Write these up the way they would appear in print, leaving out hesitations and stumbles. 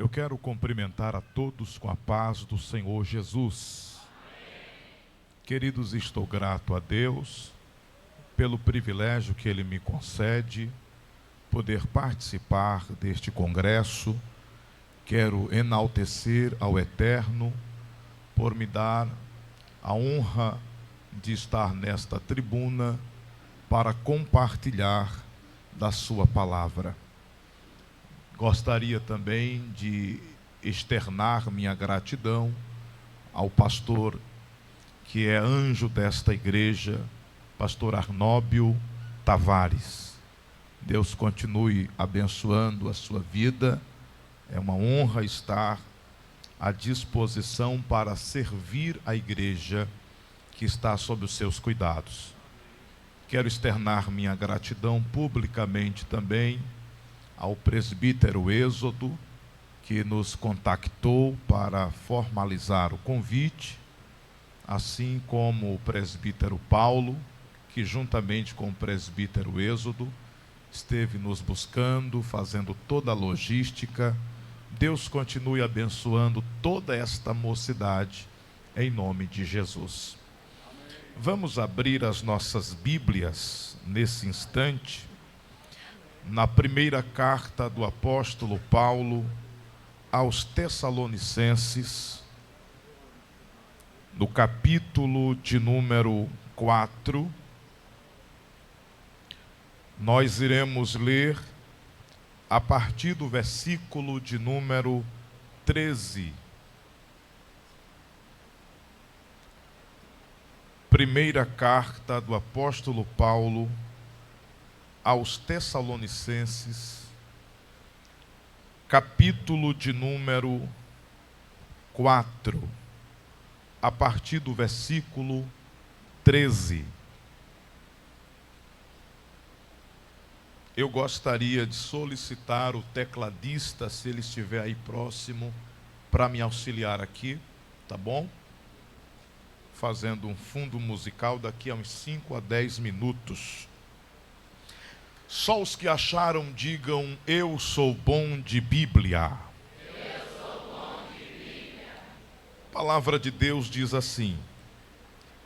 Eu quero cumprimentar a todos com a paz do Senhor Jesus. Queridos, estou grato a Deus pelo privilégio que Ele me concede, poder participar deste congresso. Quero enaltecer ao Eterno por me dar a honra de estar nesta tribuna para compartilhar da sua palavra. Gostaria também de externar minha gratidão ao pastor que é anjo desta igreja, pastor Arnóbio Tavares. Deus continue abençoando a sua vida. É uma honra estar à disposição para servir a igreja que está sob os seus cuidados. Quero externar minha gratidão publicamente também ao presbítero Êxodo, que nos contactou para formalizar o convite, assim como o presbítero Paulo, que juntamente com o presbítero Êxodo, esteve nos buscando, fazendo toda a logística. Deus continue abençoando toda esta mocidade, em nome de Jesus. Vamos abrir as nossas Bíblias nesse instante, na primeira carta do apóstolo Paulo aos Tessalonicenses, no capítulo de número 4, nós iremos ler a partir do versículo de número 13. Primeira carta do apóstolo Paulo aos Tessalonicenses, capítulo de número 4, a partir do versículo 13. Eu gostaria de solicitar o tecladista, se ele estiver aí próximo, para me auxiliar aqui, tá bom? Fazendo um fundo musical daqui a uns 5 a 10 minutos. Só os que acharam digam: eu sou bom de Bíblia. Eu sou bom de Bíblia. A palavra de Deus diz assim: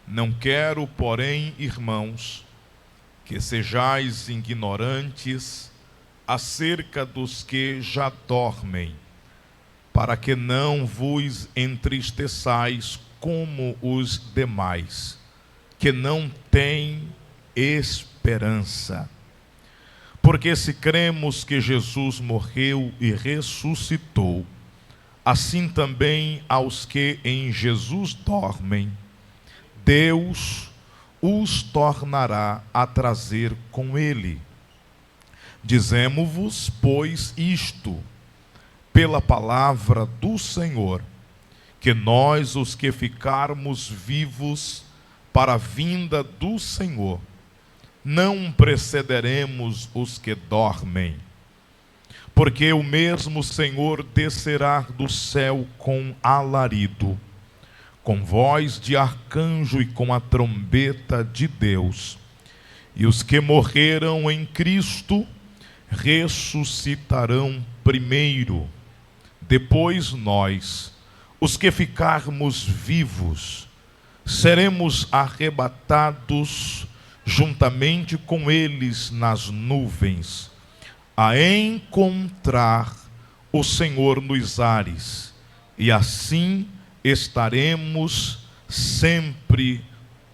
não quero, porém, irmãos, que sejais ignorantes acerca dos que já dormem, para que não vos entristeçais como os demais, que não têm esperança. Porque se cremos que Jesus morreu e ressuscitou, assim também aos que em Jesus dormem, Deus os tornará a trazer com ele. Dizemo-vos, pois, isto, pela palavra do Senhor, que nós, os que ficarmos vivos para a vinda do Senhor, não precederemos os que dormem. Porque o mesmo Senhor descerá do céu com alarido, com voz de arcanjo e com a trombeta de Deus. E os que morreram em Cristo ressuscitarão primeiro. Depois nós, os que ficarmos vivos, seremos arrebatados juntamente com eles nas nuvens, a encontrar o Senhor nos ares, e assim estaremos sempre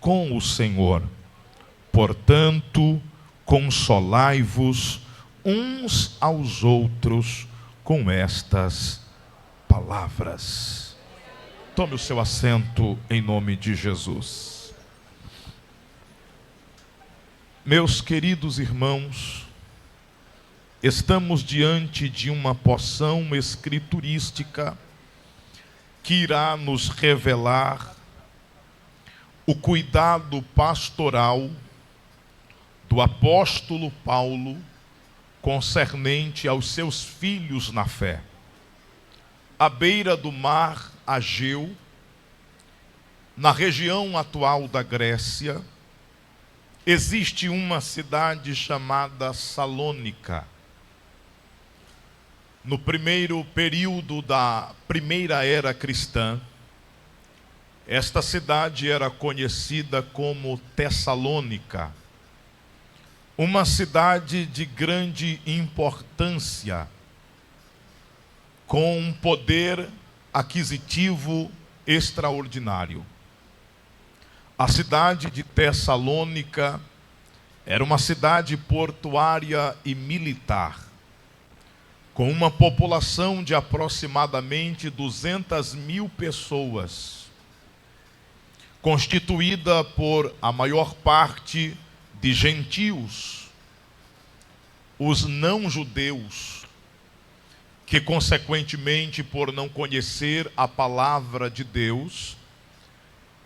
com o Senhor. Portanto, consolai-vos uns aos outros com estas palavras. Tome o seu assento em nome de Jesus. Meus queridos irmãos, estamos diante de uma porção escriturística que irá nos revelar o cuidado pastoral do apóstolo Paulo concernente aos seus filhos na fé. À beira do mar Ageu, na região atual da Grécia, existe uma cidade chamada Salônica. No primeiro período da primeira era cristã, esta cidade era conhecida como Tessalônica, uma cidade de grande importância, com um poder aquisitivo extraordinário. A cidade de Tessalônica era uma cidade portuária e militar, com uma população de aproximadamente 200.000 pessoas, constituída por a maior parte de gentios, os não-judeus, que consequentemente, por não conhecer a palavra de Deus,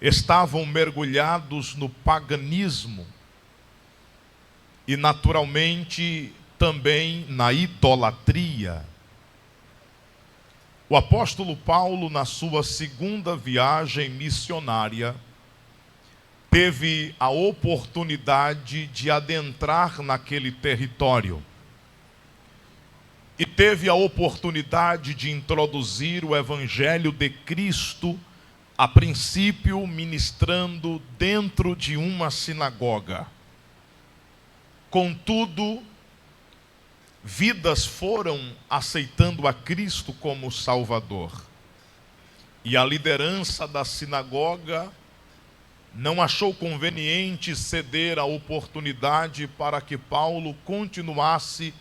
estavam mergulhados no paganismo e naturalmente também na idolatria. O apóstolo Paulo, na sua segunda viagem missionária, teve a oportunidade de adentrar naquele território e teve a oportunidade de introduzir o Evangelho de Cristo, a princípio ministrando dentro de uma sinagoga. Contudo, vidas foram aceitando a Cristo como Salvador. E a liderança da sinagoga não achou conveniente ceder a oportunidade para que Paulo continuasse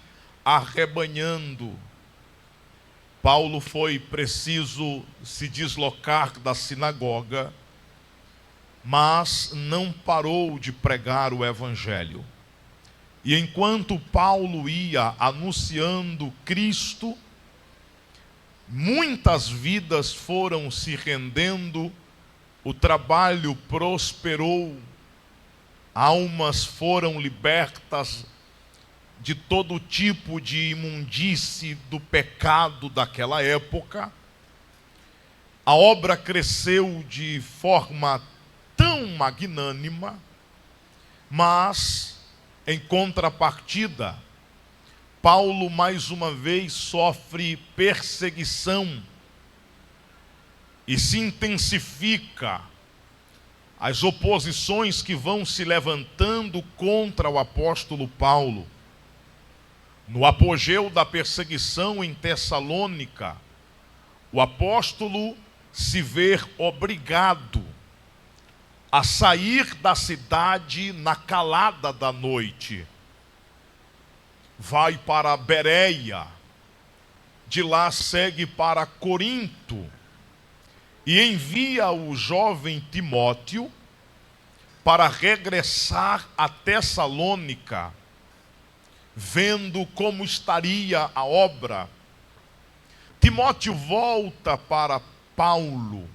arrebanhando. Paulo foi preciso se deslocar da sinagoga, mas não parou de pregar o Evangelho. E enquanto Paulo ia anunciando Cristo, muitas vidas foram se rendendo, o trabalho prosperou, almas foram libertas de todo tipo de imundície do pecado daquela época. A obra cresceu de forma tão magnânima, mas em contrapartida, Paulo mais uma vez sofre perseguição e se intensifica as oposições que vão se levantando contra o apóstolo Paulo. No apogeu da perseguição em Tessalônica, o apóstolo se vê obrigado a sair da cidade na calada da noite. Vai para Bereia, de lá segue para Corinto e envia o jovem Timóteo para regressar a Tessalônica, vendo como estaria a obra. Timóteo volta para Paulo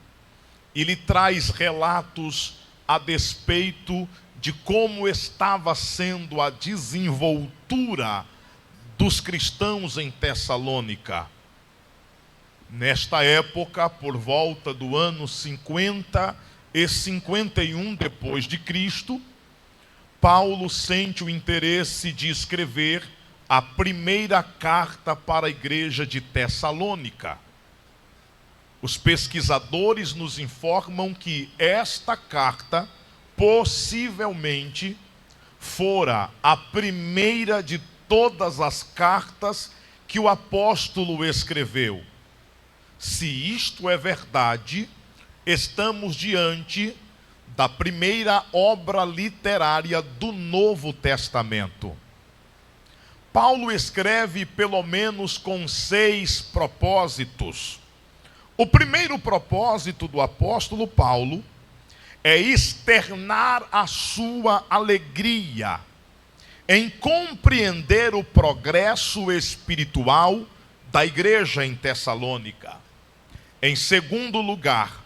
e lhe traz relatos a despeito de como estava sendo a desenvoltura dos cristãos em Tessalônica. Nesta época, por volta do ano 50 e 51 depois de Cristo, Paulo sente o interesse de escrever a primeira carta para a igreja de Tessalônica. Os pesquisadores nos informam que esta carta possivelmente fora a primeira de todas as cartas que o apóstolo escreveu. Se isto é verdade, estamos diante da primeira obra literária do Novo Testamento. Paulo escreve pelo menos com 6 propósitos. O primeiro propósito do apóstolo Paulo é externar a sua alegria em compreender o progresso espiritual da igreja em Tessalônica. Em segundo lugar,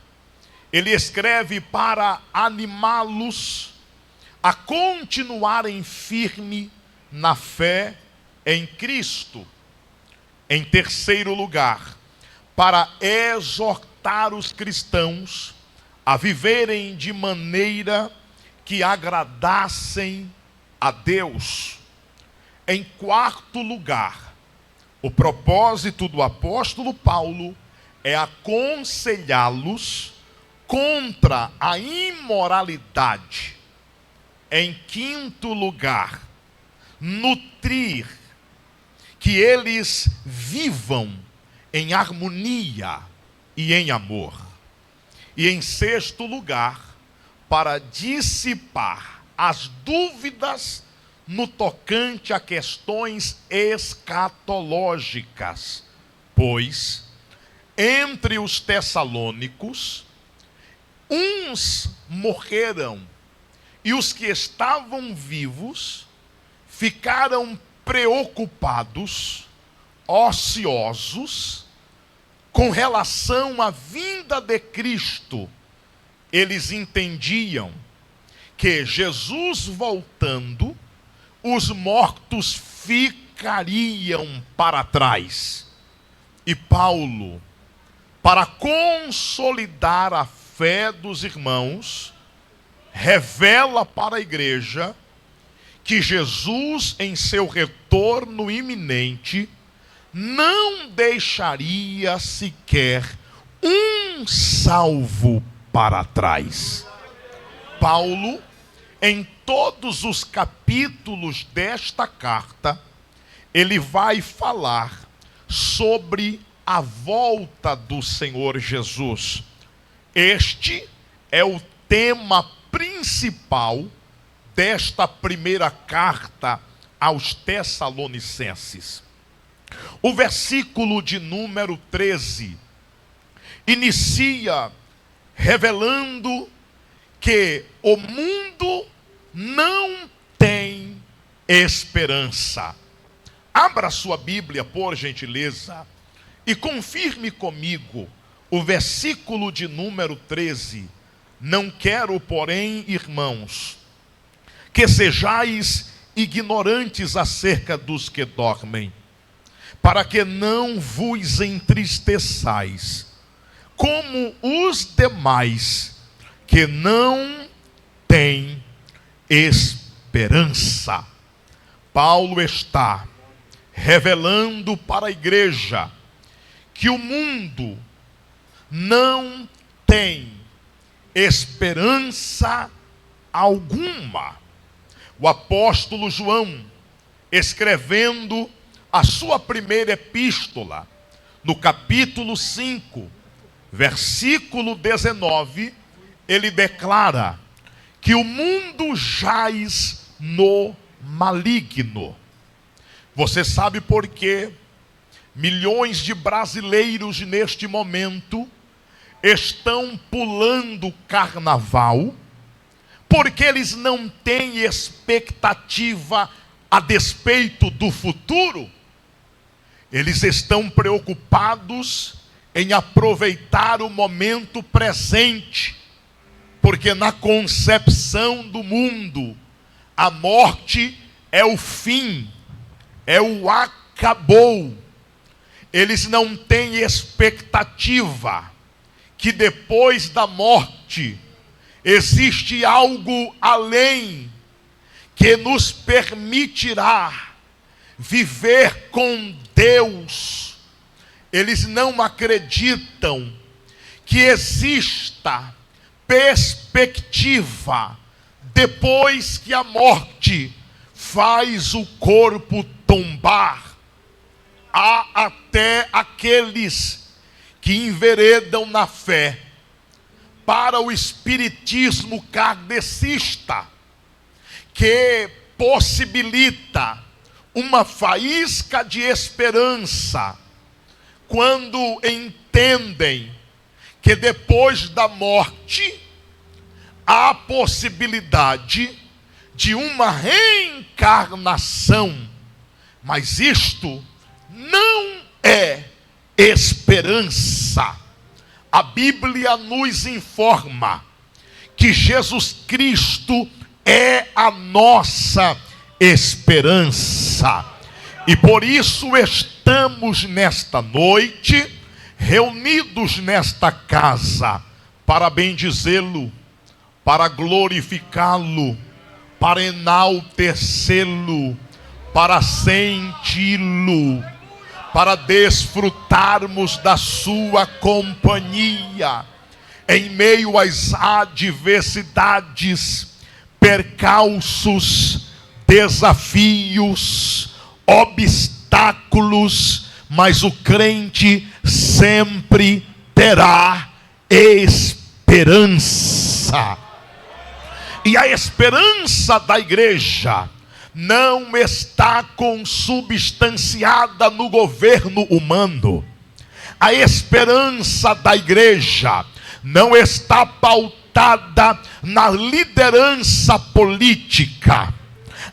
ele escreve para animá-los a continuarem firme na fé em Cristo. Em terceiro lugar, para exortar os cristãos a viverem de maneira que agradassem a Deus. Em quarto lugar, O propósito do apóstolo Paulo é aconselhá-los contra a imoralidade. Em quinto lugar, nutrir que eles vivam em harmonia e em amor. E em sexto lugar, para dissipar as dúvidas no tocante a questões escatológicas, pois entre os tessalônicos, uns morreram e os que estavam vivos ficaram preocupados, ociosos, com relação à vinda de Cristo. Eles entendiam que Jesus voltando, os mortos ficariam para trás. E Paulo, para consolidar a fé dos irmãos, revela para a igreja que Jesus, em seu retorno iminente, não deixaria sequer um salvo para trás. Paulo, em todos os capítulos desta carta, ele vai falar sobre a volta do Senhor Jesus. Este é o tema principal desta primeira carta aos Tessalonicenses. O versículo de número 13 inicia revelando que o mundo não tem esperança. Abra sua Bíblia, por gentileza, e confirme comigo o versículo de número 13. Não quero, porém, irmãos, que sejais ignorantes acerca dos que dormem, para que não vos entristeçais, como os demais que não têm esperança. Paulo está revelando para a igreja que o mundo não tem esperança alguma. O apóstolo João, escrevendo a sua primeira epístola, no capítulo 5, versículo 19, ele declara que o mundo jaz no maligno. Você sabe por quê? Milhões de brasileiros neste momento estão pulando carnaval, porque eles não têm expectativa a despeito do futuro. Eles estão preocupados em aproveitar o momento presente, porque na concepção do mundo, a morte é o fim, é o acabou. Eles não têm expectativa que depois da morte existe algo além que nos permitirá viver com Deus. Eles não acreditam que exista perspectiva depois que a morte faz o corpo tombar. Há até aqueles que enveredam na fé para o espiritismo kardecista, que possibilita uma faísca de esperança quando entendem que depois da morte há possibilidade de uma reencarnação. Mas isto não é esperança. A Bíblia nos informa que Jesus Cristo é a nossa esperança. E por isso estamos nesta noite reunidos nesta casa para bendizê-lo, para glorificá-lo, para enaltecê-lo, para senti-lo, para desfrutarmos da sua companhia em meio às adversidades, percalços, desafios, obstáculos, mas o crente sempre terá esperança. E a esperança da igreja não está consubstanciada no governo humano. A esperança da igreja não está pautada na liderança política.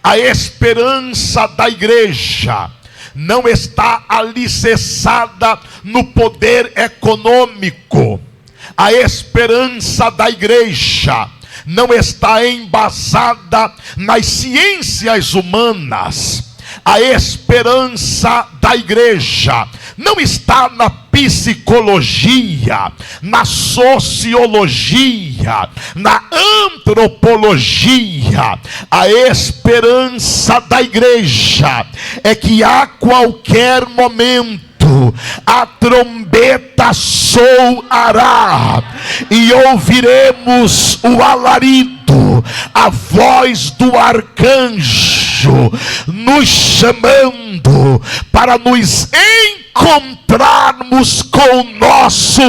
A esperança da igreja não está alicerçada no poder econômico. A esperança da igreja não está embasada nas ciências humanas. A esperança da igreja não está na psicologia, na sociologia, na antropologia. A esperança da igreja é que a qualquer momento a trombeta soará e ouviremos o alarido, a voz do arcanjo nos chamando para nos encontrarmos com o nosso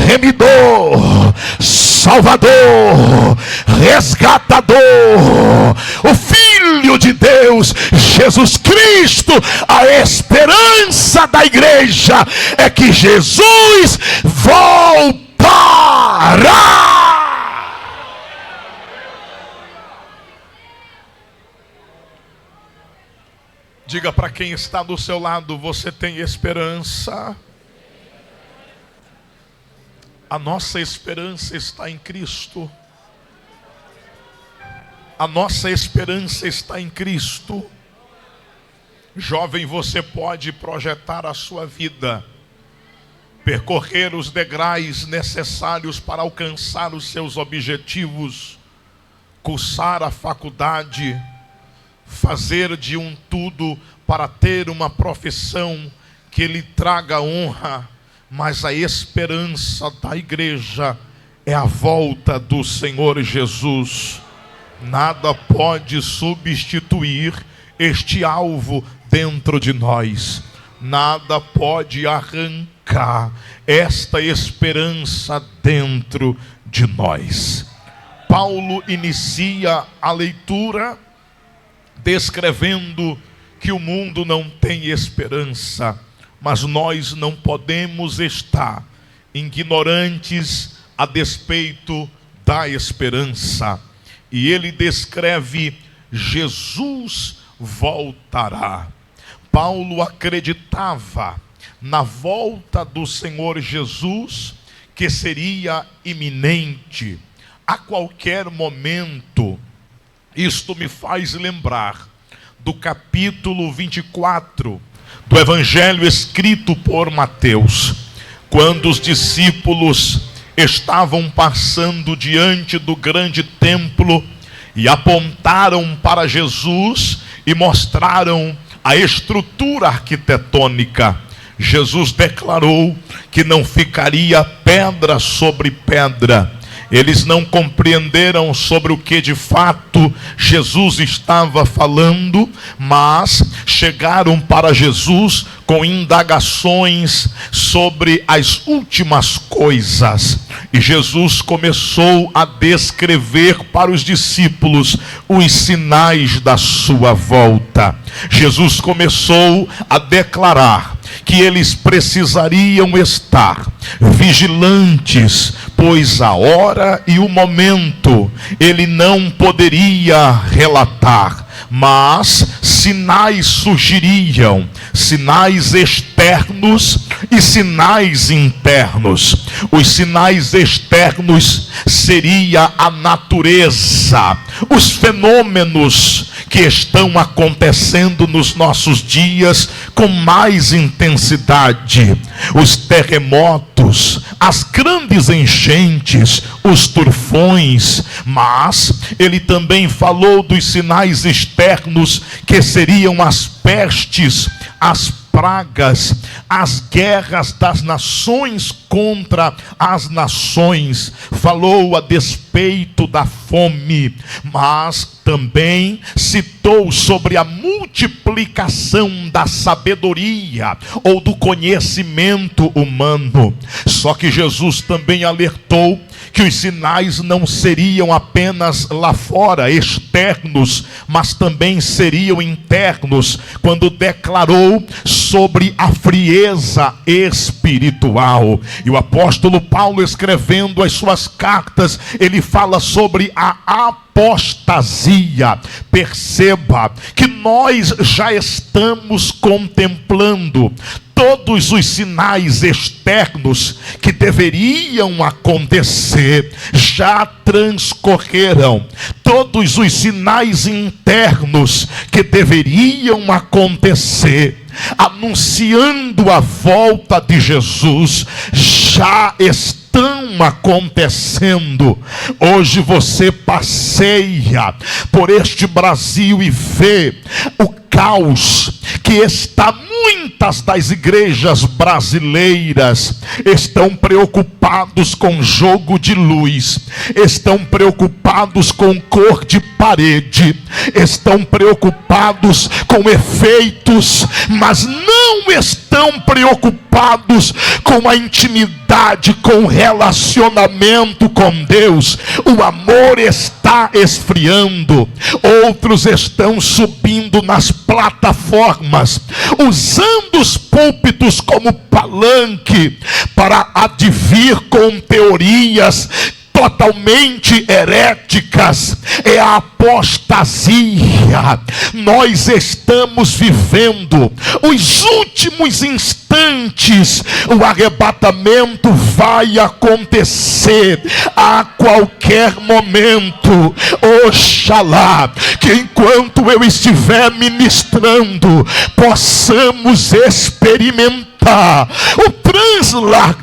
remidor, Salvador, resgatador, o Filho de Deus, Jesus Cristo. A esperança da igreja é que Jesus voltará. Diga para quem está do seu lado: você tem esperança? A nossa esperança está em Cristo. A nossa esperança está em Cristo. Jovem, você pode projetar a sua vida, percorrer os degraus necessários para alcançar os seus objetivos, cursar a faculdade, fazer de um tudo para ter uma profissão que lhe traga honra, mas a esperança da igreja é a volta do Senhor Jesus. Nada pode substituir este alvo dentro de nós. Nada pode arrancar esta esperança dentro de nós. Paulo inicia a leitura descrevendo que o mundo não tem esperança, mas nós não podemos estar ignorantes a despeito da esperança. E ele descreve: Jesus voltará. Paulo acreditava na volta do Senhor Jesus, que seria iminente, a qualquer momento. Isto me faz lembrar do capítulo 24 do Evangelho escrito por Mateus, quando os discípulos estavam passando diante do grande templo e apontaram para Jesus e mostraram a estrutura arquitetônica. Jesus declarou que não ficaria pedra sobre pedra. Eles não compreenderam sobre o que de fato Jesus estava falando, mas chegaram para Jesus com indagações sobre as últimas coisas. E Jesus começou a descrever para os discípulos os sinais da sua volta. Jesus começou a declarar que eles precisariam estar vigilantes, pois a hora e o momento ele não poderia relatar, mas sinais surgiriam, sinais externos e sinais internos. Os sinais externos seria a natureza, os fenômenos que estão acontecendo nos nossos dias com mais intensidade, os terremotos, as grandes enchentes, os tufões. Mas ele também falou dos sinais externos, que seriam as pestes, as pragas, as guerras das nações contra as nações. Falou a despeito da fome, mas também citou sobre a multiplicação da sabedoria ou do conhecimento humano. Só que Jesus também alertou que os sinais não seriam apenas lá fora, externos, mas também seriam internos, quando declarou sobre a frieza espiritual. E o apóstolo Paulo, escrevendo as suas cartas, ele fala sobre a apostasia. Perceba que nós já estamos contemplando todos os sinais externos que deveriam acontecer, já transcorreram. Todos os sinais internos que deveriam acontecer, anunciando a volta de Jesus, já estão acontecendo. Hoje você passeia por este Brasil e vê o caos que está. Muitas das igrejas brasileiras estão preocupados com jogo de luz, estão preocupados com cor de parede, estão preocupados com efeitos, mas não estão preocupados com a intimidade, com o relacionamento com Deus. O amor está esfriando. Outros estão subindo nas plataformas, usando os púlpitos como palanque para advir com teorias totalmente heréticas. É a apostasia. Nós estamos vivendo os últimos instantes. O arrebatamento vai acontecer a qualquer momento. Oxalá que enquanto eu estiver ministrando, possamos experimentar o transladar,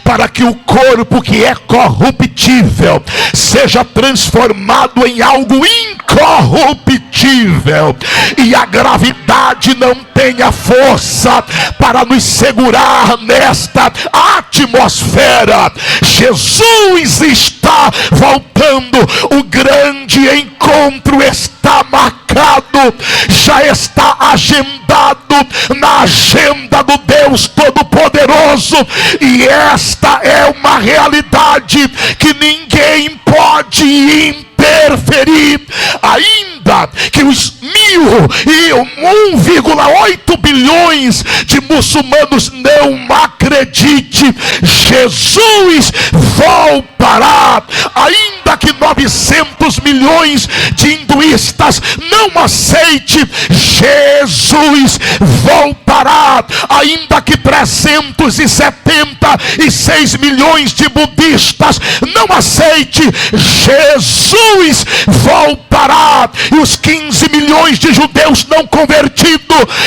para que o corpo que é corruptível seja transformado em algo incorruptível, e a gravidade não tenha força para nos segurar nesta atmosfera. Jesus está voltando, o grande encontro está marcado, já está agendado na agenda do Deus Todo-Poderoso, e esta é uma realidade que ninguém pode interferir. Ainda que os 1,8 bilhões de muçulmanos não acreditem, Jesus voltará. Ainda que 900 milhões de hinduístas não aceitem, Jesus voltará. Ainda que 376 milhões de budistas não aceitem, Jesus voltará. E os 15 milhões de judeus não convertidos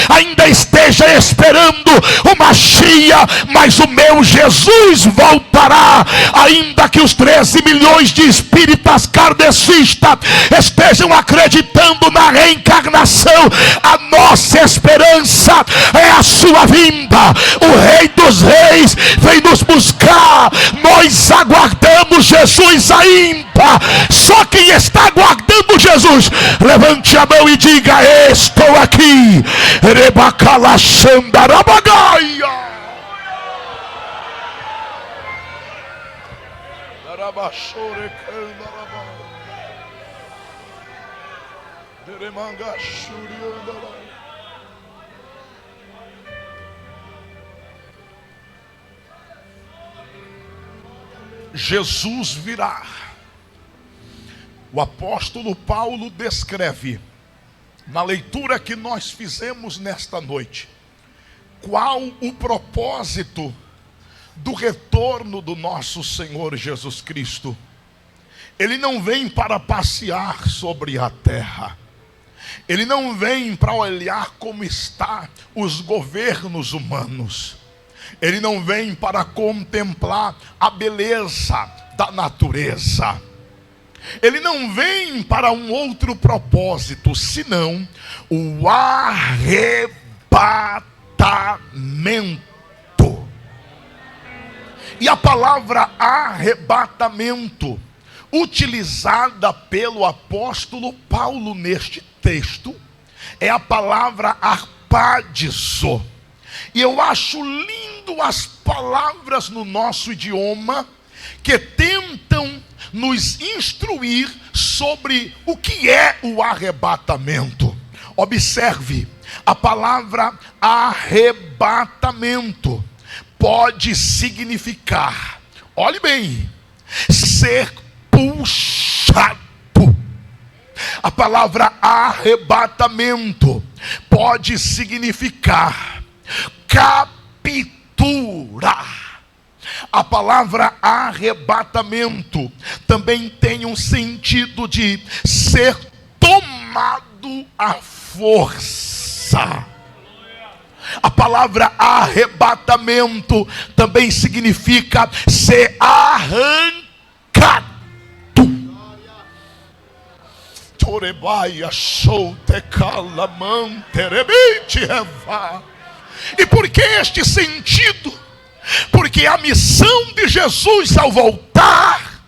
ainda estejam esperando o Mashiach, mas o meu Jesus voltará. Ainda que os 13 milhões de espíritas kardecistas estejam acreditando na reencarnação, a nossa esperança é a sua vinda. O Rei dos Reis vem nos buscar. Nós aguardamos Jesus ainda. Só quem está aguardando Jesus, levante a mão e diga: estou aqui. Rebacalaxandarabagaia. Jesus virá. O apóstolo Paulo descreve, na leitura que nós fizemos nesta noite, qual o propósito do retorno do nosso Senhor Jesus Cristo. Ele não vem para passear sobre a terra. Ele não vem para olhar como estão os governos humanos. Ele não vem para contemplar a beleza da natureza. Ele não vem para um outro propósito, senão o arrebatamento. E a palavra arrebatamento, utilizada pelo apóstolo Paulo neste texto, é a palavra arpadizo. E eu acho lindo as palavras no nosso idioma que tentam nos instruir sobre o que é o arrebatamento. Observe, a palavra arrebatamento pode significar, olhe bem, ser puxado. A palavra arrebatamento pode significar capturar. A palavra arrebatamento também tem um sentido de ser tomado à força. A palavra arrebatamento também significa ser arrancado. E por que este sentido? Porque a missão de Jesus ao voltar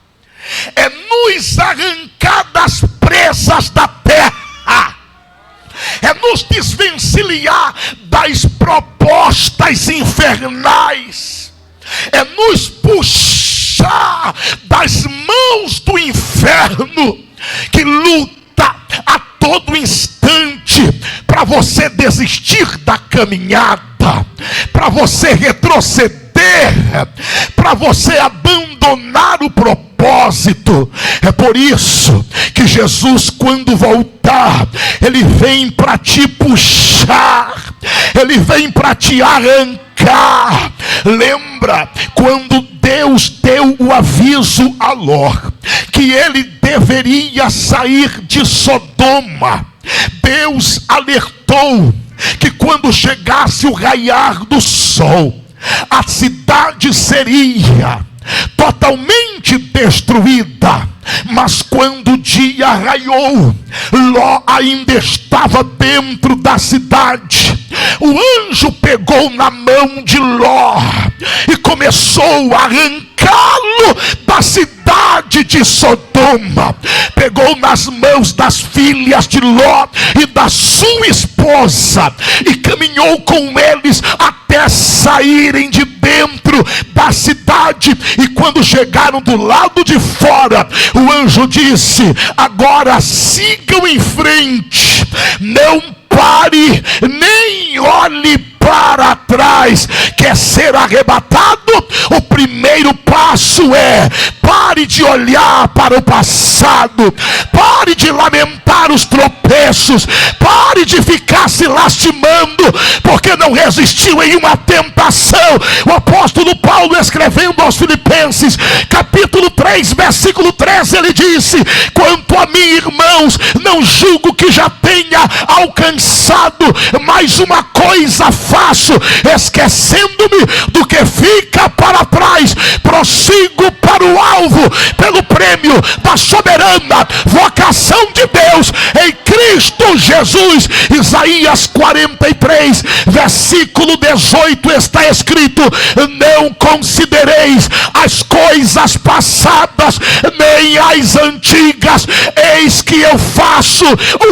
é nos arrancar das presas da terra, é nos desvencilhar das propostas infernais, é nos puxar das mãos do inferno, que luta a todo instante para você desistir da caminhada, para você retroceder, para você abandonar o propósito. É por isso que Jesus, quando voltar, ele vem para te puxar, ele vem para te arrancar. Lembra quando Deus deu o aviso a Ló que ele deveria sair de Sodoma? Deus alertou que quando chegasse o raiar do sol, a cidade seria totalmente destruída. Mas quando o dia raiou, Ló ainda estava dentro da cidade. O anjo pegou na mão de Ló e começou a arrancá-lo da cidade de Sodoma. Pegou nas mãos das filhas de Ló e da sua esposa e caminhou com eles até saírem de dentro da cidade. E quando chegaram do lado de fora, o anjo disse: agora sigam em frente, não pare, nem olhe para trás. Quer ser arrebatado? O primeiro passo é: pare de olhar para o passado, pare de lamentar os tropeços, pare de ficar se lastimando porque não resistiu em uma tentação. O apóstolo Paulo, escrevendo aos Filipenses, capítulo 3, versículo 13, ele disse: quanto a mim, irmãos, não julgo que já tenha alcançado, mas uma coisa faço, esquecendo-me do que fica para trás, prossigo para o alvo, pelo prêmio da soberana vocação de Deus em Cristo Jesus. Isaías 43, versículo 18, está escrito: não considereis as coisas passadas, nem as antigas, eis que eu faço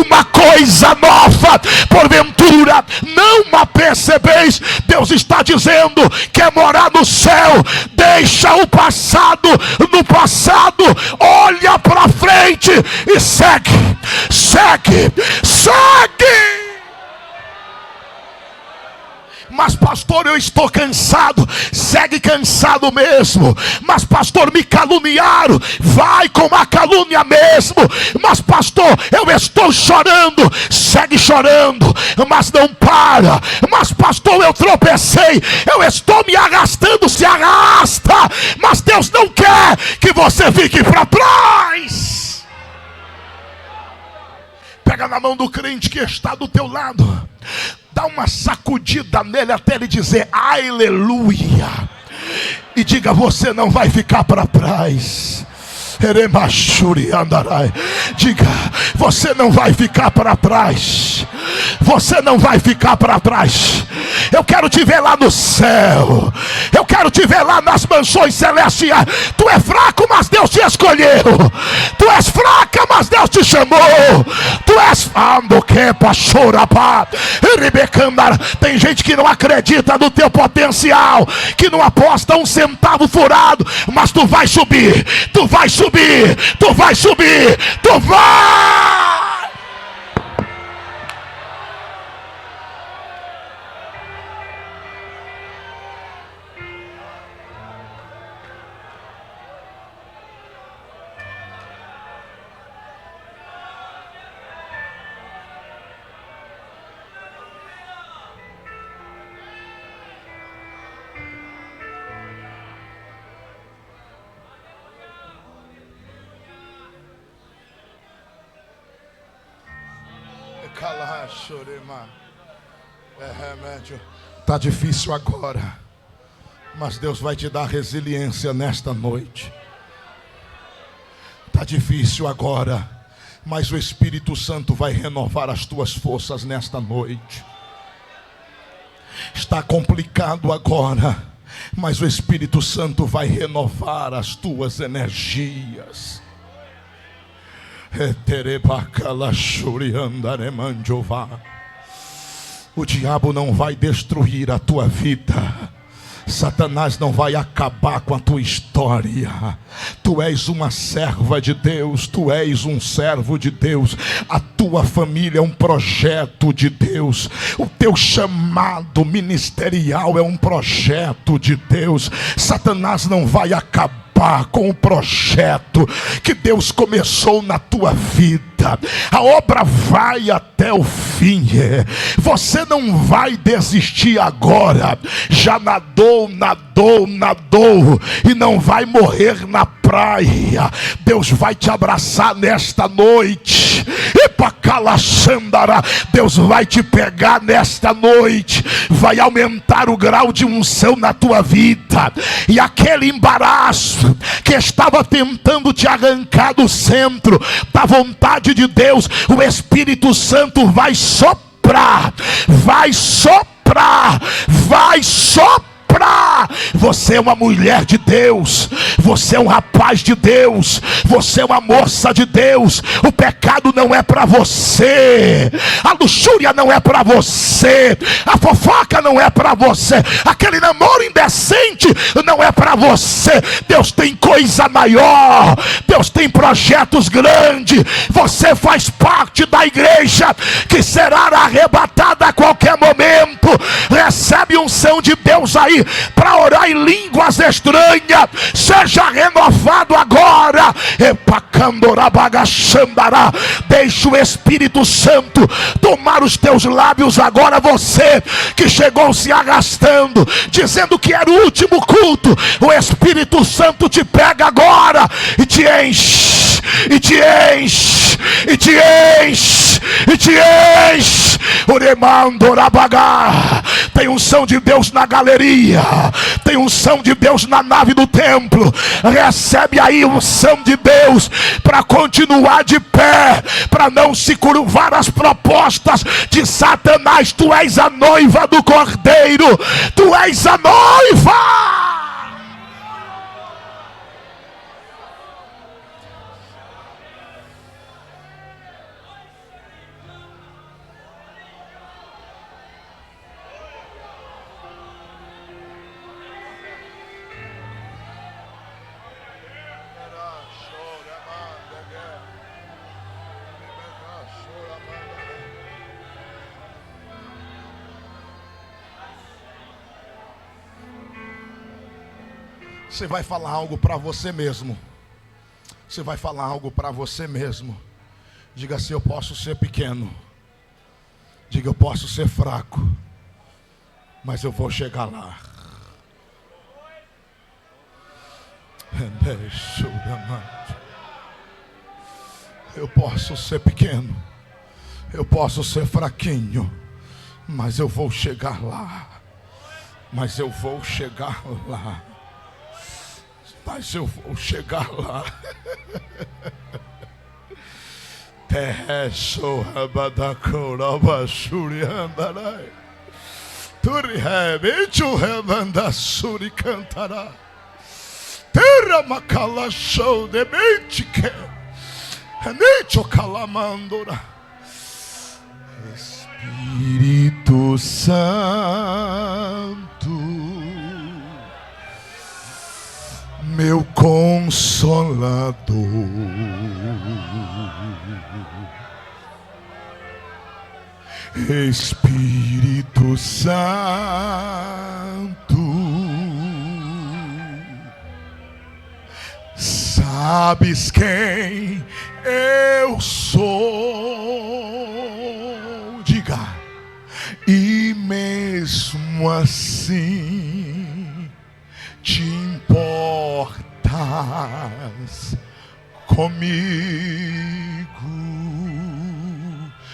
uma coisa nova, porventura não a percebeis? Deus está dizendo: quer morar no céu, deixa o passado no passado, olha para frente e segue, segue, segue. Mas pastor, eu estou cansado. Segue cansado mesmo. Mas pastor, me caluniaram. Vai com a calúnia mesmo. Mas pastor, eu estou chorando. Segue chorando, mas não para. Mas pastor, eu tropecei, eu estou me arrastando. Se arrasta, mas Deus não quer que você fique para trás. Pega na mão do crente que está do teu lado, dá uma sacudida nele até ele dizer aleluia, e diga: você não vai ficar para trás. Diga: você não vai ficar para trás. Você não vai ficar para trás. Eu quero te ver lá no céu. Eu quero te ver lá nas mansões celestiais. Tu é fraco, mas Deus te escolheu. Tu és fraca, mas Deus te chamou. Tu és ando que pachorapá. Tem gente que não acredita no teu potencial, que não aposta um centavo furado, mas tu vai subir. Tu vai subir. Tu vai subir. Tu vai. Está difícil agora, mas Deus vai te dar resiliência nesta noite. Está difícil agora, mas o Espírito Santo vai renovar as tuas forças nesta noite. Está complicado agora, mas o Espírito Santo vai renovar as tuas energias. O diabo não vai destruir a tua vida. Satanás não vai acabar com a tua história. Tu és uma serva de Deus. Tu és um servo de Deus. A tua família é um projeto de Deus. O teu chamado ministerial é um projeto de Deus. Satanás não vai acabar com o projeto que Deus começou na tua vida. A obra vai até o fim. Você não vai desistir agora. Já nadou e não vai morrer na praia. Deus vai te abraçar nesta noite. Deus vai te pegar nesta noite. Vai aumentar o grau de unção na tua vida. E aquele embaraço que estava tentando te arrancar do centro da vontade de Deus, o Espírito Santo vai soprar. Vai soprar. Vai soprar. Você é uma mulher de Deus. Você é um rapaz de Deus. Você é uma moça de Deus. O pecado não é para você. A luxúria não é para você. A fofoca não é para você. Aquele namoro indecente não é para você. Deus tem coisa maior. Deus tem projetos grandes. Você faz parte da igreja que será arrebatada a qualquer momento. Recebe unção de Deus aí para orar em línguas estranhas. Seja renovado agora. Deixa o Espírito Santo tomar os teus lábios agora. Você que chegou se arrastando, dizendo que era o último culto, o Espírito Santo te pega agora e te enche, e te enche, e te enche, e te enche. Tem unção de Deus na galeria. Tem unção de Deus na nave do templo. Recebe aí unção de Deus para continuar de pé, para não se curvar as propostas de Satanás. Tu és a noiva do Cordeiro. Tu és a noiva. Você vai falar algo para você mesmo. Você vai falar algo para você mesmo. Diga assim: eu posso ser pequeno. Diga: eu posso ser fraco, mas eu vou chegar lá. Eu posso ser pequeno, eu posso ser fraquinho, mas eu vou chegar lá. Mas eu vou chegar lá. Mas eu vou chegar lá. Teso Habadakora Basuri Andarai. Turihabichu Habanda Suri Cantara. Terra Macala Show de Bentike. Hanecho Calamandora. Espírito Santo, meu Consolador, Espírito Santo, sabes quem eu sou, diga, e mesmo assim te importas comigo.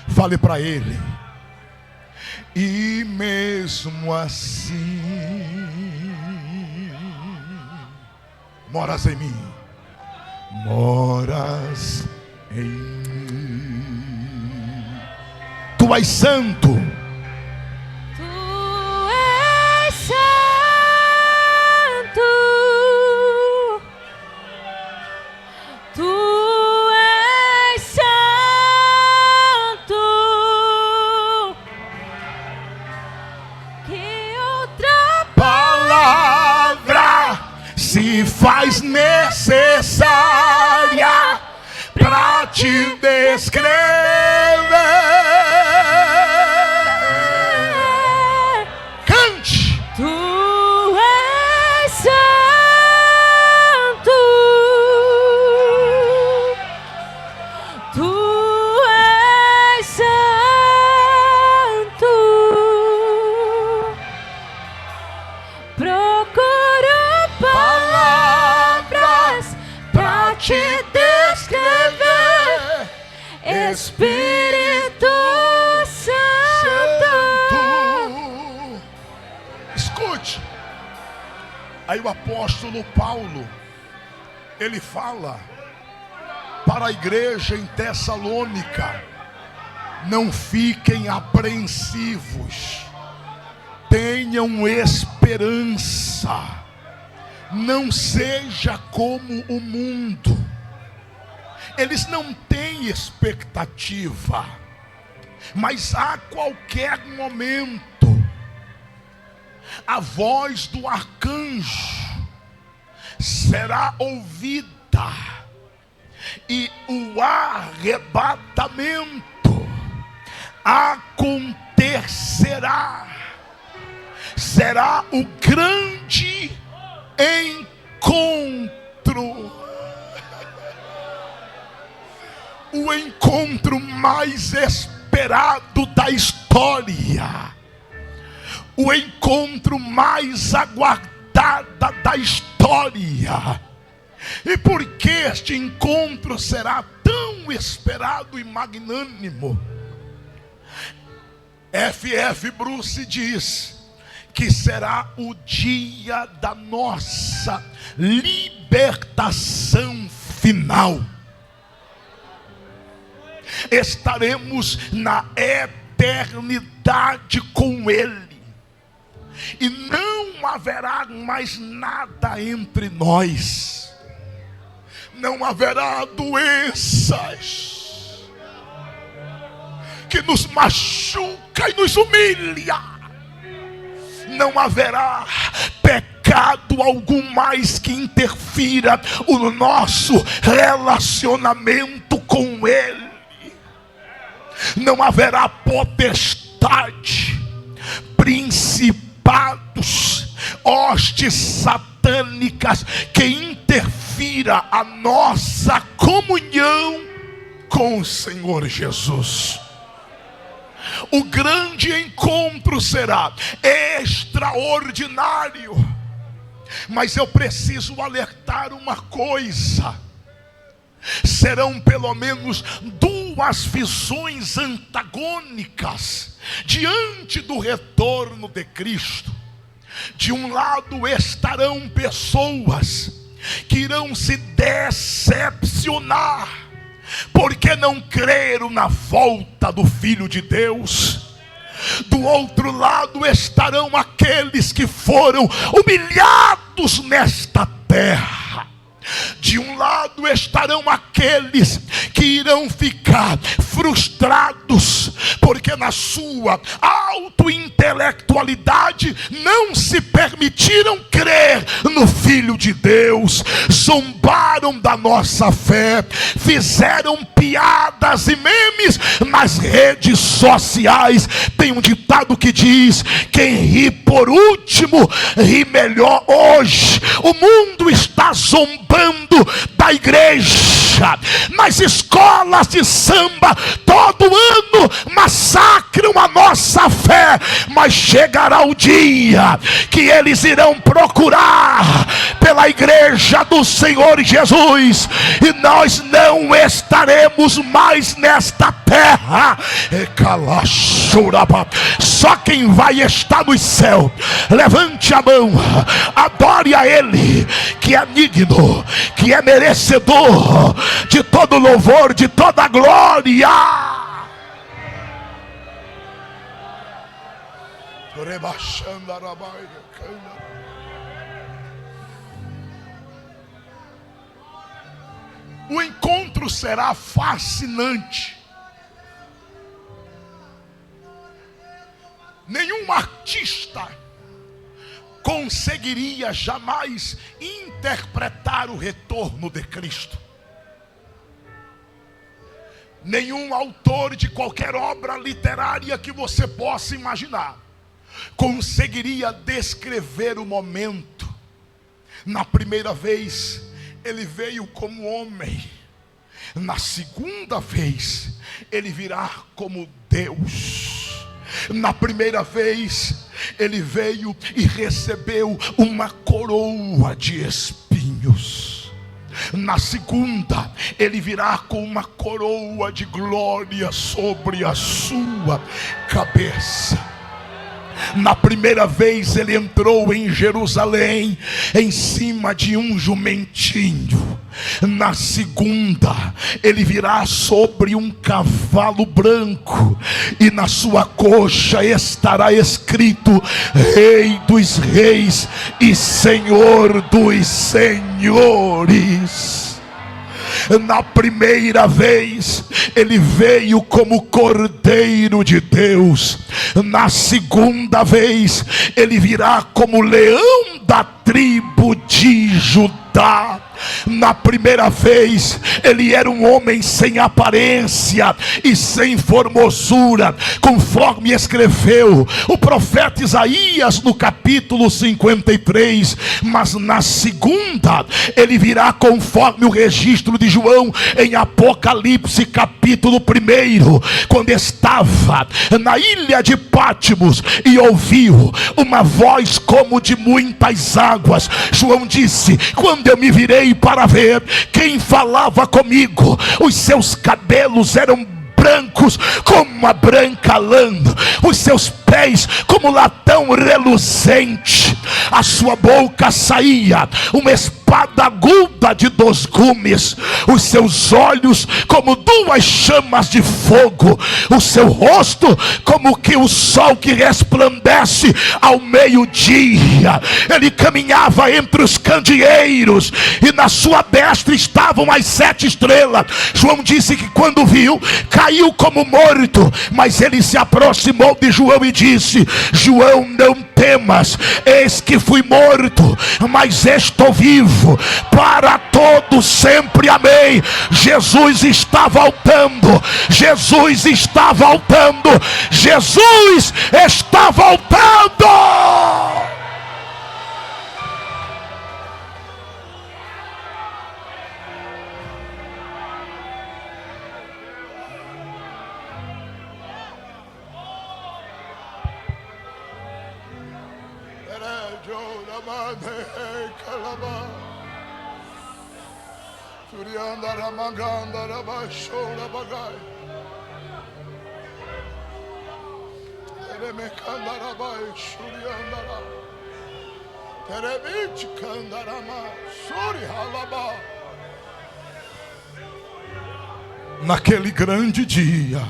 Fale para ele. E mesmo assim moras em mim, moras em mim. Tu és santo. Tu és santo. Tu és santo. Que outra Palavra se faz necessária para te descrever. Cante. Tu és santo. Tu és santo. Procuro palavras para te descrever. Espírito Santo. Escute. Aí o apóstolo Paulo, ele fala para a igreja em Tessalônica: não fiquem apreensivos, tenham esperança, não seja como o mundo. Eles não têm expectativa, mas a qualquer momento a voz do arcanjo será ouvida e o arrebatamento acontecerá. Será o grande encontro, o encontro mais esperado da história, o encontro mais aguardado da história. E por que este encontro será tão esperado e magnânimo? F.F. Bruce diz que será o dia da nossa libertação final. Estaremos na eternidade com Ele, e não haverá mais nada entre nós. Não haverá doenças que nos machuca e nos humilha. Não haverá pecado algum mais que interfira o nosso relacionamento com Ele. Não haverá potestade, principados, hostes satânicas que interfira a nossa comunhão com o Senhor Jesus. O grande encontro será extraordinário, mas eu preciso alertar uma coisa: serão pelo menos duas visões antagônicas diante do retorno de Cristo. De um lado estarão pessoas que irão se decepcionar Por que não creram na volta do Filho de Deus? Do outro lado estarão aqueles que foram humilhados nesta terra. De um lado estarão aqueles que irão ficar frustrados, porque na sua autointelectualidade não se permitiram crer no Filho de Deus, zombaram da nossa fé, fizeram piadas e memes nas redes sociais. Tem um ditado que diz: quem ri por último, ri melhor. Hoje o mundo está zombando da igreja. Nas escolas de samba, todo ano massacram a nossa fé, mas chegará o dia que eles irão procurar pela igreja do Senhor Jesus, e nós não estaremos mais nesta terra. Só quem vai estar no céu, levante a mão, adore a Ele, que é digno, que é merecedor de todo louvor, de toda glória. O encontro será fascinante. Nenhum artista conseguiria jamais interpretar o retorno de Cristo. Nenhum autor de qualquer obra literária que você possa imaginar conseguiria descrever o momento. Na primeira vez, ele veio como homem. Na segunda vez, ele virá como Deus. Na primeira vez, ele veio e recebeu uma coroa de espinhos. Na segunda, ele virá com uma coroa de glória sobre a sua cabeça. Na primeira vez ele entrou em Jerusalém em cima de um jumentinho. Na segunda ele virá sobre um cavalo branco, e na sua coxa estará escrito: Rei dos Reis e Senhor dos Senhores. Na primeira vez ele veio como Cordeiro de Deus. Na segunda vez ele virá como leão da tribo de Judá. Na primeira vez ele era um homem sem aparência e sem formosura, conforme escreveu o profeta Isaías no capítulo 53. Mas na segunda ele virá conforme o registro de João em Apocalipse capítulo 1, quando estava na ilha de Patmos e ouviu uma voz como de muitas águas. João disse: quando eu me virei para ver quem falava comigo, os seus cabelos eram brancos como uma branca lã, os seus pés como latão reluzente, a sua boca saía uma espada aguda de 2 gumes, os seus olhos como 2 chamas de fogo, o seu rosto como que o sol que resplandece ao meio-dia. Ele caminhava entre os candeeiros e na sua destra estavam as 7 estrelas. João disse que quando viu, caiu como morto, mas ele se aproximou de João e disse: João, não temas, eis que fui morto, mas estou vivo para todo sempre. Amém. Jesus está voltando, Jesus está voltando, Jesus está voltando. naquele grande dia,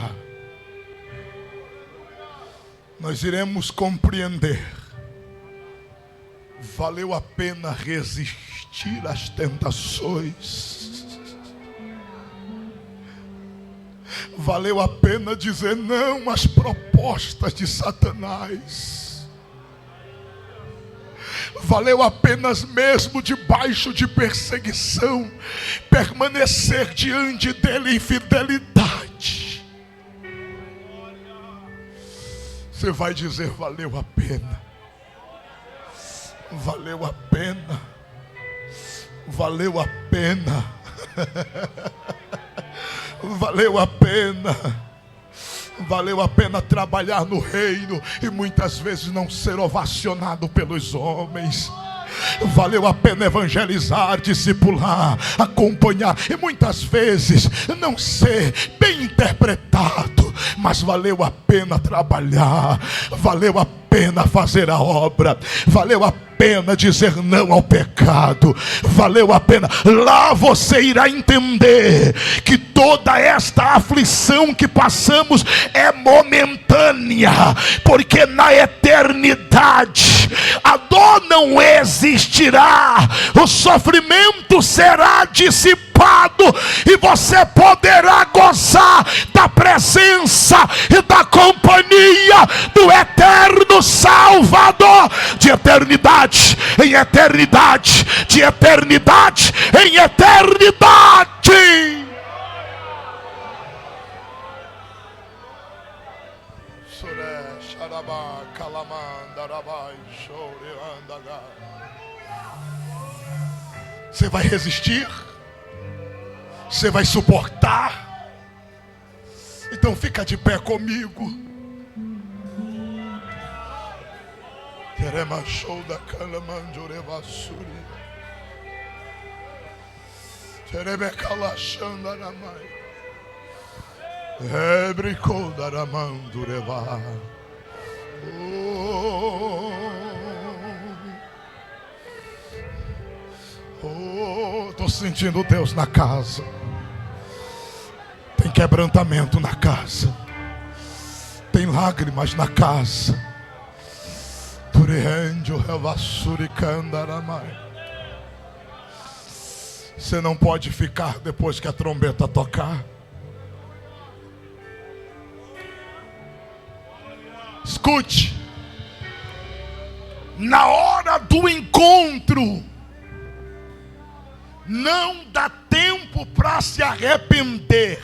nós iremos compreender: valeu a pena resistir às tentações, valeu a pena dizer não às propostas de Satanás, valeu a pena mesmo debaixo de perseguição, permanecer diante dele em fidelidade. Você vai dizer: valeu a pena, valeu a pena, valeu a pena, valeu a pena, valeu a pena trabalhar no reino e muitas vezes não ser ovacionado pelos homens. Valeu a pena evangelizar, discipular, acompanhar e muitas vezes não ser bem interpretado, mas valeu a pena trabalhar, valeu a pena fazer a obra, valeu a pena dizer não ao pecado, valeu a pena. Lá você irá entender que toda esta aflição que passamos é momentânea, porque na eternidade a dor não existirá, o sofrimento será dissipado e você poderá gozar da presença e da companhia do eterno Salvador, de eternidade em eternidade, de eternidade em eternidade. Você vai resistir? Você vai suportar? Então fica de pé comigo. Estou sentindo Deus na casa. Tem quebrantamento na casa, tem lágrimas na casa. Você não pode ficar depois que a trombeta tocar. Escute, na hora do encontro não dá tempo para se arrepender.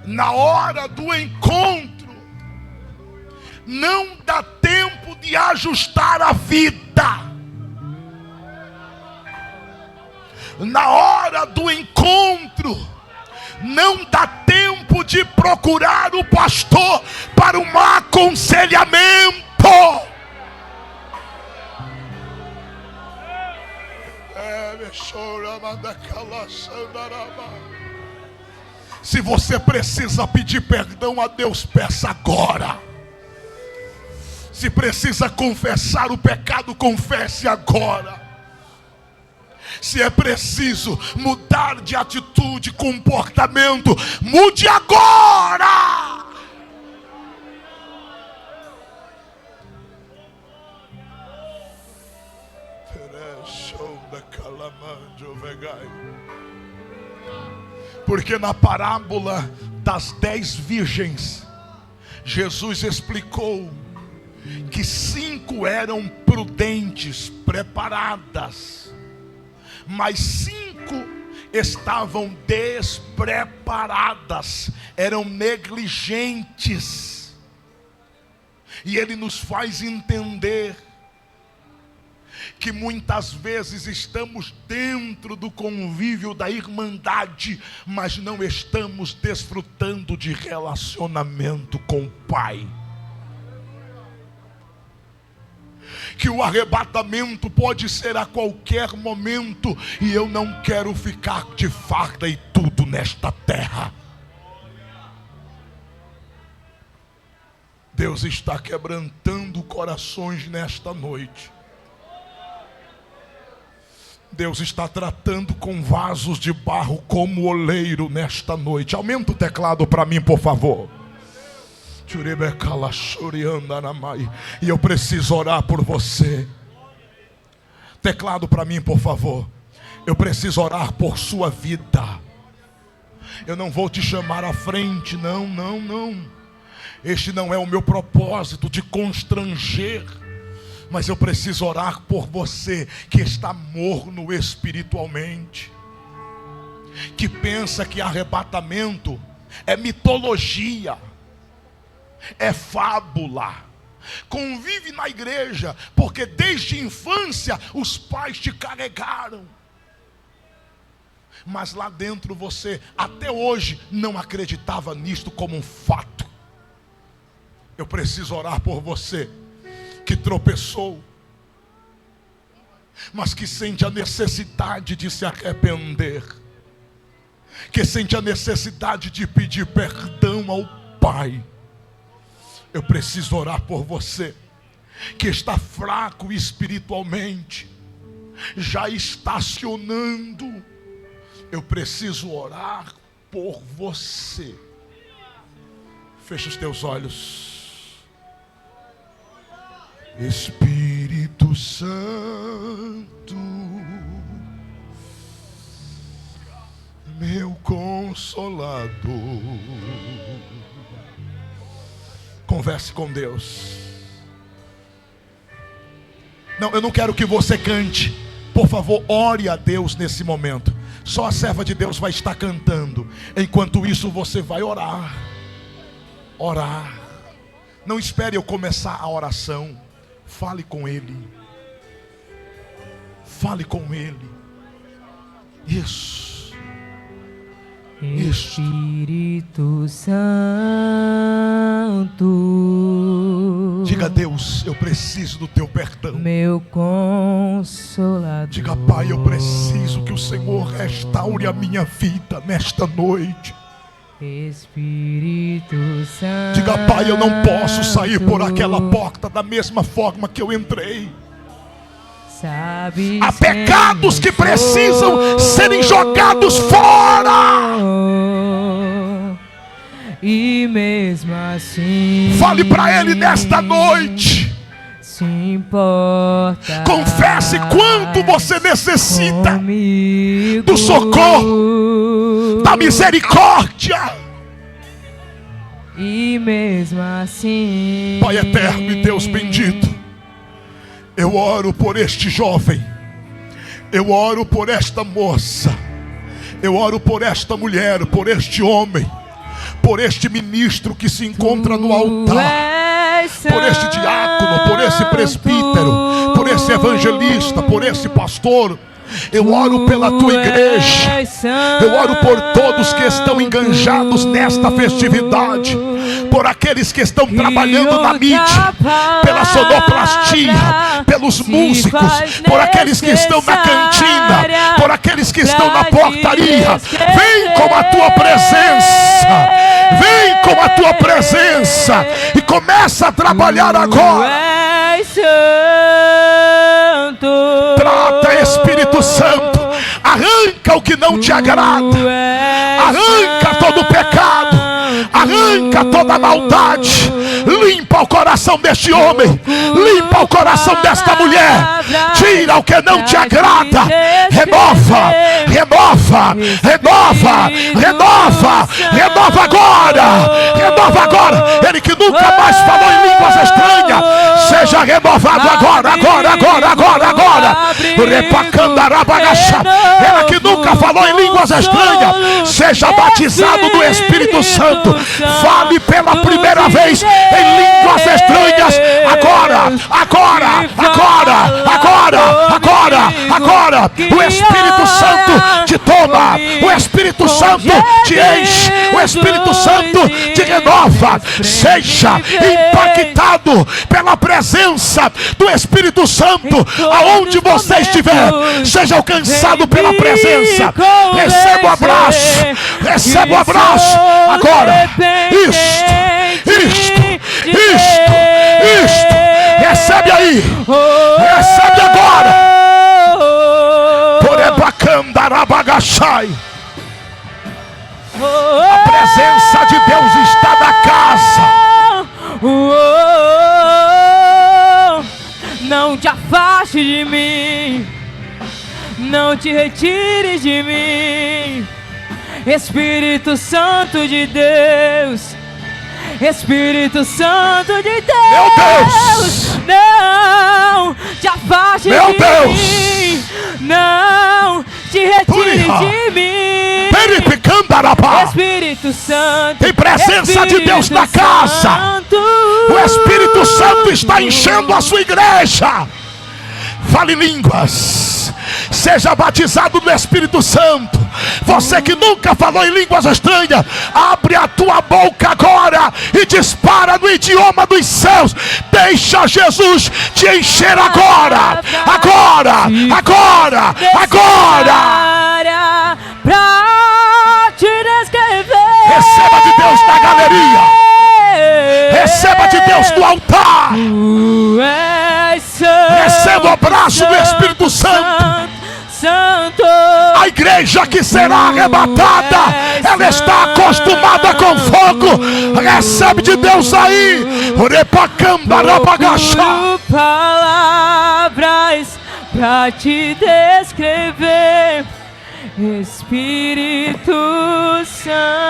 Na hora do encontro não dá tempo de ajustar a vida. Na hora do encontro não dá tempo de procurar o pastor para um aconselhamento. Se você precisa pedir perdão a Deus, peça agora. Se precisa confessar o pecado, confesse agora. Se é preciso mudar de atitude, comportamento, mude agora. Porque na parábola das 10 virgens, Jesus explicou que 5 eram prudentes, preparadas, mas 5 estavam despreparadas, eram negligentes. E ele nos faz entender que muitas vezes estamos dentro do convívio da irmandade, mas não estamos desfrutando de relacionamento com o Pai. Que o arrebatamento pode ser a qualquer momento, e eu não quero ficar de farda e tudo nesta terra. Deus está quebrantando corações nesta noite. Deus está tratando com vasos de barro como oleiro nesta noite. Aumenta o teclado para mim, por favor. E eu preciso orar por você. Teclado para mim, por favor. Eu preciso orar por sua vida. Eu não vou te chamar à frente, não. Este não é o meu propósito de constranger. Mas eu preciso orar por você que está morno espiritualmente, que pensa que arrebatamento é mitologia, é fábula. Convive na igreja porque desde a infância os pais te carregaram, mas lá dentro você até hoje não acreditava nisto como um fato. Eu preciso orar por você que tropeçou, mas que sente a necessidade de se arrepender, que sente a necessidade de pedir perdão ao Pai. Eu preciso orar por você que está fraco espiritualmente, já estacionando. Eu preciso orar por você. Fecha os teus olhos. Espírito Santo, meu consolador. Converse com Deus. Não, eu não quero que você cante. Por favor, ore a Deus nesse momento. Só a serva de Deus vai estar cantando. Enquanto isso você vai orar. Orar. Não espere eu começar a oração. Fale com Ele. Fale com Ele. Isso. Espírito Santo, diga a Deus, eu preciso do teu perdão. meu consolador. Diga, Pai, eu preciso que o Senhor restaure a minha vida nesta noite. Espírito Santo, diga, Pai, eu não posso sair por aquela porta da mesma forma que eu entrei. Sabes há pecados que precisam serem jogados fora. E mesmo assim, fale para Ele nesta noite. Se importa, confesse quanto você necessita comigo, do socorro, da misericórdia. E mesmo assim, Pai eterno e Deus bendito, eu oro por este jovem, eu oro por esta moça, eu oro por esta mulher, por este homem, por este ministro que se encontra no altar, por este diácono, por esse presbítero, por esse evangelista, por esse pastor. Eu oro pela tua igreja, eu oro por todos que estão enganjados nesta festividade, por aqueles que estão trabalhando na mídia, pela sonoplastia, pelos músicos, por aqueles que estão na cantina, por aqueles que estão na portaria. Vem com a tua presença, vem com a tua presença e começa a trabalhar agora. Trata, Espírito Santo, arranca o que não te agrada, arranca todo o pecado, arranca toda a maldade, limpa o coração deste homem, limpa o coração desta mulher, tira o que não te agrada, renova, renova, renova, renova, renova agora, ele que nunca mais falou em línguas estranhas, seja renovado agora, ela que nunca falou em línguas estranhas, seja batizado no Espírito Santo, fale pela primeira vez em línguas estranhas, agora, o Espírito Santo te toma, o Espírito Santo te enche, o Espírito Santo te renova, seja impactado pela presença do Espírito Santo, aonde você estiver, seja alcançado pela presença, receba o abraço, agora, isto, recebe aí, recebe agora, Repecandarabagachai. A presença de Deus está na casa. Não te afaste de mim, não te retire de mim, Espírito Santo de Deus, Espírito Santo de Deus. Meu Deus, não te afaste meu de Deus, mim, não te retire de mim, Espírito Santo. Tem presença de Deus na casa. O Espírito Santo está enchendo a sua igreja. Fale línguas, seja batizado no Espírito Santo. Você que nunca falou em línguas estranhas, abre a tua boca agora e dispara no idioma dos céus. Deixa Jesus te encher agora, agora, agora, agora. Pra te descrever. Receba de Deus na galeria, receba de Deus no altar. Receba o abraço do Espírito Santo. A igreja que será arrebatada, ela está acostumada com fogo. Recebe de Deus aí. Palavras pra te descrever, Espírito Santo.